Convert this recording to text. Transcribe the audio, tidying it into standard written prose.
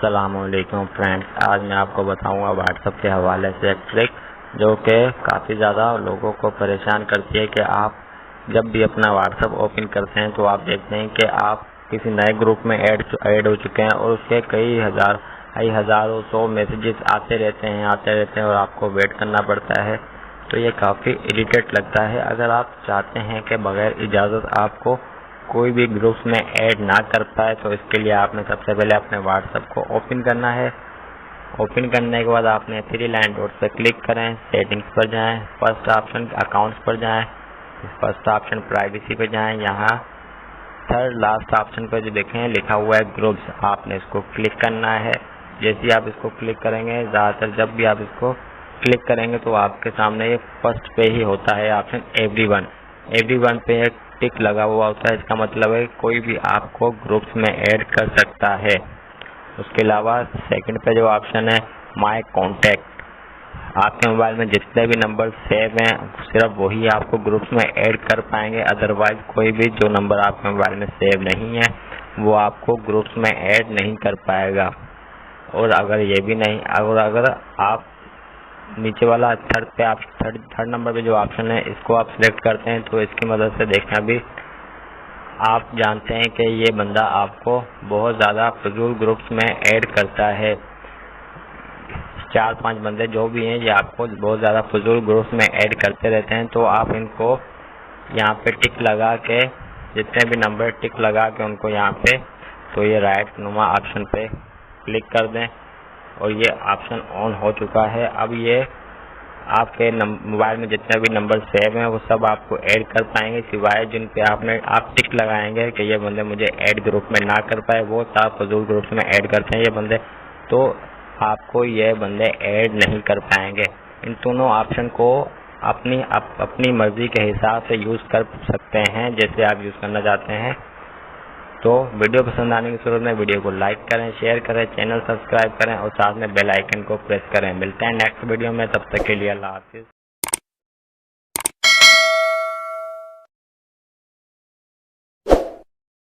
अस्सलामुअलैकुम फ्रेंड्स, आज मैं आपको बताऊंगा व्हाट्सएप के हवाले से एक ट्रिक जो कि काफ़ी ज़्यादा लोगों को परेशान करती है कि आप जब भी अपना व्हाट्सएप ओपन करते हैं तो आप देखते हैं कि आप किसी नए ग्रुप में ऐड हो चुके हैं और उसके कई हज़ारों सौ मैसेजेस आते रहते हैं और आपको वेट करना पड़ता है। तो ये काफ़ी इरिटेट लगता है। अगर आप चाहते हैं कि बगैर इजाज़त आपको कोई भी ग्रुप्स में ऐड ना कर पाए तो इसके लिए आपने सबसे पहले अपने व्हाट्सएप को ओपन करना है। ओपन करने के बाद आपने थ्री लाइन डॉट पर क्लिक करें, सेटिंग्स पर जाएं, फर्स्ट ऑप्शन अकाउंट्स पर जाएं, फर्स्ट ऑप्शन प्राइवेसी पर जाएं। यहाँ थर्ड लास्ट ऑप्शन पर जो देखें लिखा हुआ है ग्रुप्स, आपने इसको क्लिक करना है। जैसे ही आप इसको क्लिक करेंगे, ज़्यादातर जब भी आप इसको क्लिक करेंगे तो आपके सामने ये फर्स्ट पे ही होता है ऑप्शन एवरीवन पे एक टिक लगा हुआ होता है। इसका मतलब है कोई भी आपको ग्रुप्स में ऐड कर सकता है। उसके अलावा सेकंड पे जो ऑप्शन है माय कॉन्टैक्ट, आपके मोबाइल में जितने भी नंबर सेव हैं सिर्फ वही आपको ग्रुप्स में ऐड कर पाएंगे। अदरवाइज कोई भी जो नंबर आपके मोबाइल में सेव नहीं है वो आपको ग्रुप्स में ऐड नहीं कर पाएगा। और अगर ये भी नहीं, अगर आप नीचे वाला थर्ड नंबर पे जो ऑप्शन है इसको आप सिलेक्ट करते हैं तो इसकी मदद से देखना भी आप जानते हैं कि ये बंदा आपको बहुत ज़्यादा फजूल ग्रुप्स में ऐड करता है। 4-5 बंदे जो भी हैं ये आपको बहुत ज़्यादा फजूल ग्रुप्स में ऐड करते रहते हैं। तो आप इनको यहाँ पे टिक लगा के, जितने भी नंबर टिक लगा के उनको यहाँ पे तो ये राइट नुमा ऑप्शन पे क्लिक कर दें और ये ऑप्शन ऑन हो चुका है। अब ये आपके मोबाइल में जितने भी नंबर सेव हैं वो सब आपको ऐड कर पाएंगे, सिवाय जिन पे आप टिक लगाएंगे कि ये बंदे मुझे ऐड ग्रुप में ना कर पाए। वो सब फजूल ग्रुप्स में ऐड करते हैं ये बंदे, तो आपको ये बंदे ऐड नहीं कर पाएंगे। इन दोनों ऑप्शन को अपनी मर्जी के हिसाब से यूज़ कर सकते हैं, जैसे आप यूज़ करना चाहते हैं। तो वीडियो पसंद आने की सूरत में वीडियो को लाइक करें, शेयर करें, चैनल सब्सक्राइब करें और साथ में बेल आइकन को प्रेस करें। मिलते हैं नेक्स्ट वीडियो में, तब तक के लिए अल्लाह हाफिज़।